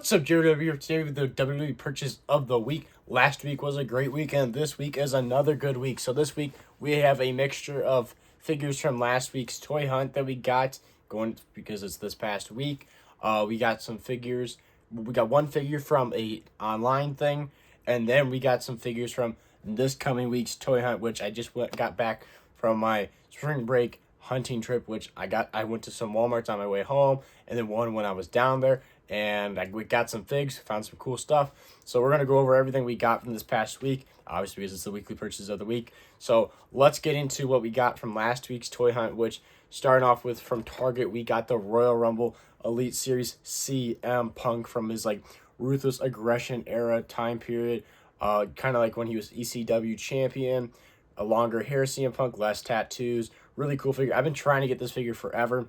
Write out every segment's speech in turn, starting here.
What's up, Jared? Here today with the WWE purchase of the week. Last week was a great week, and this week is another good week. So this week we have a mixture of figures from last week's toy hunt that we got going because it's this past week. We got some figures. We got one figure from a online thing, and then we got some figures from this coming week's toy hunt, which I just got back from my spring break hunting trip, which I went to some Walmarts on my way home, and then one when I was down there, and we got some figs, found some cool stuff. So we're going to go over everything we got from this past week, obviously because it's the weekly purchases of the week. So let's get into what we got from last week's toy hunt, which starting off with from Target, we got the Royal Rumble Elite Series CM Punk from his Ruthless Aggression era time period, kind of like when he was ECW champion. A longer hair CM Punk, less tattoos. Really cool figure. I've been trying to get this figure forever.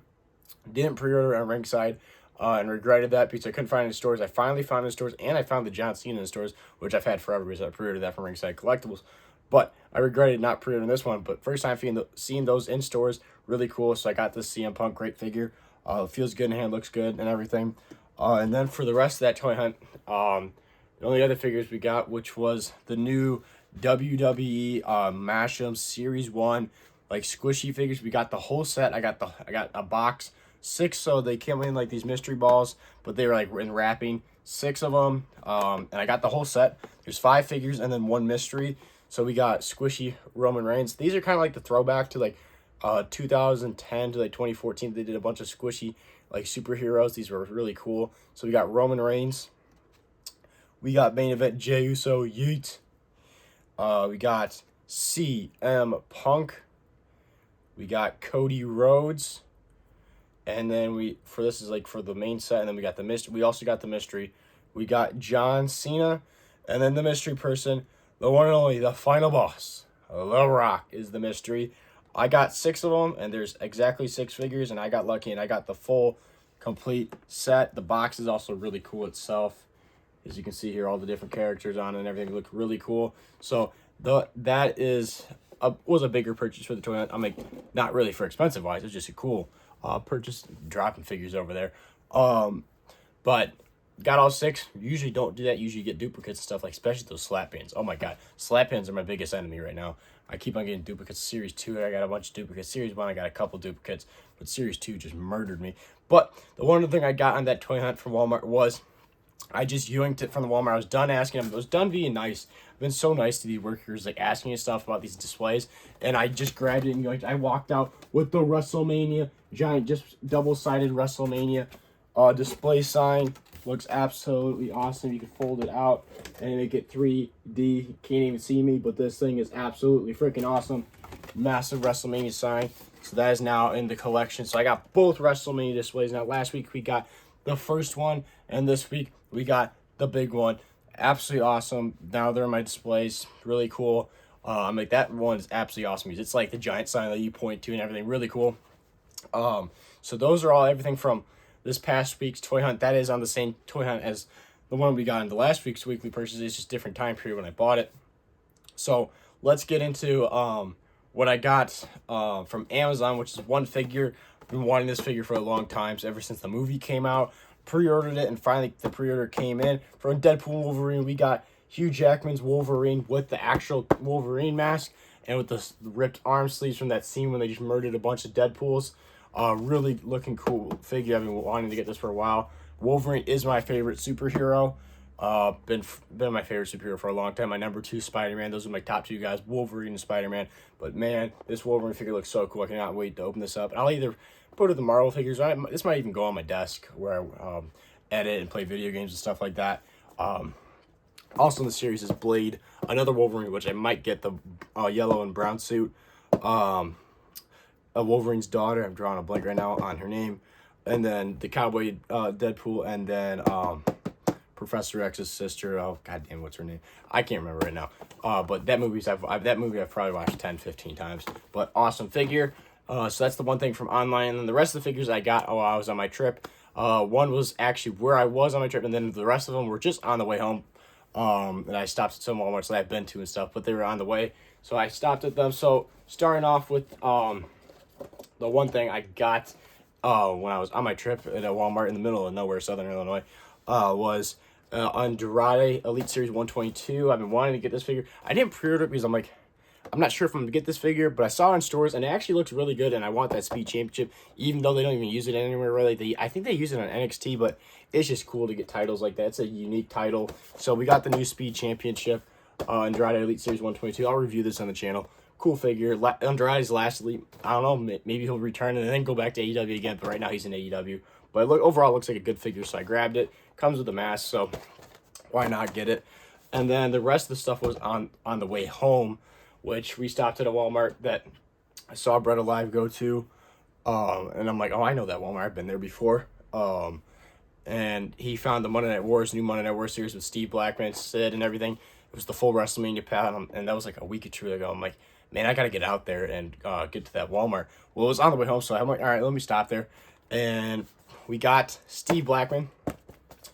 Didn't pre-order on Ringside and regretted that because I couldn't find it in stores. I finally found it in stores, and I found the John Cena in stores, which I've had forever because I pre-ordered that from Ringside Collectibles. But I regretted not pre-ordering this one. But first time seeing those in stores, really cool. So I got this CM Punk, great figure. Feels good in hand, looks good and everything. And then for the rest of that toy hunt, the only other figures we got, which was the new WWE Mashem Series 1 squishy figures. We got the whole set. I got a box, 6, so they came in these mystery balls, but they were in wrapping, 6 of them. And I got the whole set. There's 5 figures and then 1 mystery. So we got squishy Roman Reigns. These are kind of like the throwback to 2010 to 2014. They did a bunch of squishy superheroes. These were really cool. So we got Roman Reigns. We got main event Jey Uso, yeet. We got CM Punk. We got Cody Rhodes. And then for the main set, and then we got the mystery. We also got the mystery. We got John Cena, and then the mystery person, the one and only, the final boss, The Rock, is the mystery. I got 6 of them, and there's exactly 6 figures, and I got lucky, and I got the full, complete set. The box is also really cool itself. As you can see here, all the different characters on it and everything look really cool. So that was a bigger purchase for the toy hunt. Not really for expensive wise. It's just a cool purchase, dropping figures over there. But got all 6. Usually don't do that. Usually get duplicates and stuff, especially those slap pins. Oh my god, slap pins are my biggest enemy right now. I keep on getting duplicates. Series 2, I got a bunch of duplicates. Series 1, I got a couple duplicates, but Series 2 just murdered me. But the one thing I got on that toy hunt from Walmart was I just yoinked it from the Walmart. I was done asking them. I was done being nice. I've been so nice to these workers, asking me stuff about these displays. And I just grabbed it and yoinked. I walked out with the WrestleMania, giant, just double-sided WrestleMania display sign. Looks absolutely awesome. You can fold it out and make it 3D. Can't even see me, but this thing is absolutely freaking awesome. Massive WrestleMania sign. So that is now in the collection. So I got both WrestleMania displays. Now, last week we got the first one, and this week we got the big one. Absolutely awesome. Now they're in my displays. Really cool. That one is absolutely awesome. It's like the giant sign that you point to and everything. Really cool. So those are all everything from this past week's toy hunt. That is on the same toy hunt as the one we got in the last week's weekly purchase. It's just different time period when I bought it. So let's get into what I got from Amazon, which is one figure. I've been wanting this figure for a long time, so ever since the movie came out. Pre-ordered it, and finally the pre-order came in. From Deadpool Wolverine, we got Hugh Jackman's Wolverine with the actual Wolverine mask and with the ripped arm sleeves from that scene when they just murdered a bunch of Deadpools. Really looking cool figure. I've been wanting to get this for a while. Wolverine is my favorite superhero. Been my favorite superhero for a long time. My number 2, Spider-Man. Those are my top 2 guys, Wolverine and Spider-Man. But man, this Wolverine figure looks so cool. I cannot wait to open this up. And I'll either put it in the Marvel figures. This might even go on my desk where I edit and play video games and stuff like that. Also in the series is Blade, another Wolverine, which I might get the yellow and brown suit. A Wolverine's daughter. I'm drawing a blank right now on her name. And then the Cowboy Deadpool, and then Professor X's sister. Oh, goddamn, what's her name? I can't remember right now. But that movie I've probably watched 10, 15 times. But awesome figure. So that's the one thing from online. And then the rest of the figures I got while I was on my trip. One was actually where I was on my trip, and then the rest of them were just on the way home. And I stopped at some Walmarts that I've been to and stuff, but they were on the way. So I stopped at them. So starting off with the one thing I got when I was on my trip at a Walmart in the middle of nowhere, Southern Illinois. was Andrade Elite Series 122. I've been wanting to get this figure. I didn't pre-order it because I'm like, I'm not sure if I'm going to get this figure, but I saw it in stores, and it actually looks really good, and I want that Speed Championship, even though they don't even use it anywhere, really. I think they use it on NXT, but it's just cool to get titles like that. It's a unique title. So we got the new Speed Championship, Andrade Elite Series 122. I'll review this on the channel. Cool figure. Andrade's last Elite. I don't know, maybe he'll return and then go back to AEW again, but right now he's in AEW. But overall, it looks like a good figure, so I grabbed it. Comes with a mask, so why not get it? And then the rest of the stuff was on the way home, which we stopped at a Walmart that I saw Brett Alive go to. And I'm like, oh, I know that Walmart. I've been there before. And he found the Monday Night Wars, new Monday Night Wars series with Steve Blackman, Sid, and everything. It was the full WrestleMania pad, and that was like a week or two ago. I'm like, man, I got to get out there and get to that Walmart. Well, it was on the way home, so I'm like, all right, let me stop there. And we got Steve Blackman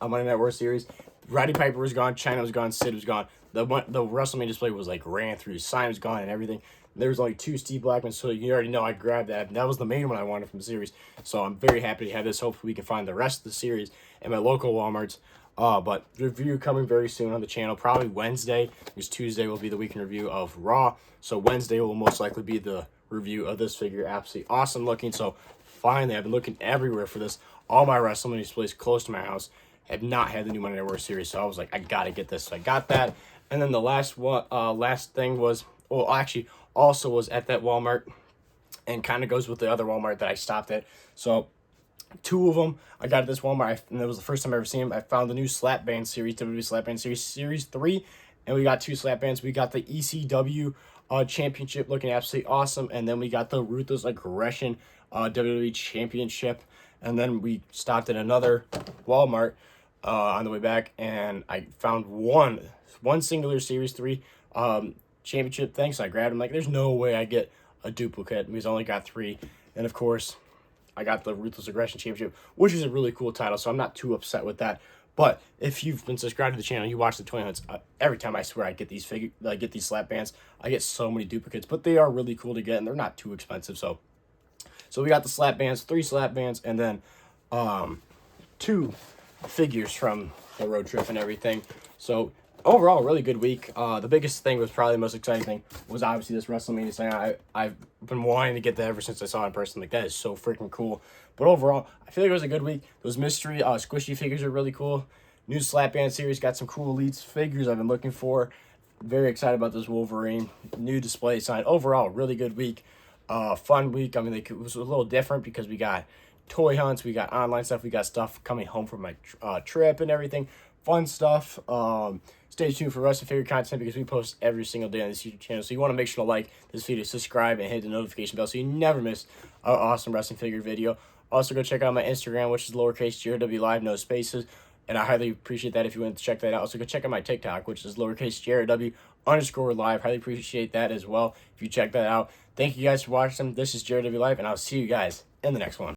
on Monday Night Wars series. Roddy Piper was gone, China was gone, Sid was gone. The WrestleMania display was like ran through. The sign was gone and everything. There was only 2 Steve Blackman, so you already know I grabbed that. That was the main one I wanted from the series. So I'm very happy to have this. Hopefully we can find the rest of the series in my local Walmarts. But review coming very soon on the channel, probably Wednesday, because Tuesday will be the weekend review of Raw. So Wednesday will most likely be the review of this figure. Absolutely awesome looking. So finally, I've been looking everywhere for this. All my WrestleMania displays close to my house have not had the new Monday Night Wars series, so I was like, I gotta get this. So I got that. And then the last thing was, well, actually, also was at that Walmart, and kind of goes with the other Walmart that I stopped at. So 2 of them I got at this Walmart, and it was the first time I ever seen them. I found the new Slap Band series, WWE Slap Band series, Series 3, and we got 2 slap bands. We got the ECW Championship looking absolutely awesome, and then we got the Ruthless Aggression WWE Championship. And then we stopped at another Walmart on the way back, and I found one singular Series 3 championship thing, so I grabbed them. Like, there's no way I get a duplicate because I only got 3. And of course, I got the Ruthless Aggression Championship, which is a really cool title, so I'm not too upset with that. But if you've been subscribed to the channel, you watch the Toy Hunts, every time I swear I get these slap bands, I get so many duplicates, but they are really cool to get, and they're not too expensive. So we got the slap bands, 3 slap bands, and then 2 figures from the road trip and everything. So overall, really good week. The biggest thing was probably the most exciting thing was obviously this WrestleMania thing. I've been wanting to get that ever since I saw it in person. Like, that is so freaking cool. But overall, I feel like it was a good week. Those mystery squishy figures are really cool. New slap band series, got some cool Elites figures I've been looking for. Very excited about this Wolverine new display sign. Overall, really good week. Fun week. I mean, it was a little different because we got toy hunts, we got online stuff, we got stuff coming home from my trip and everything. Fun stuff. Stay tuned for Wrestling Figure content because we post every single day on this YouTube channel. So you want to make sure to like this video, subscribe, and hit the notification bell so you never miss an awesome wrestling figure video. Also, go check out my Instagram, which is lowercase JRW Live, no spaces. And I highly appreciate that if you want to check that out. Also, go check out my TikTok, which is lowercase JRW_live. Highly appreciate that as well if you check that out. Thank you guys for watching. This is JRW Live, and I'll see you guys in the next one.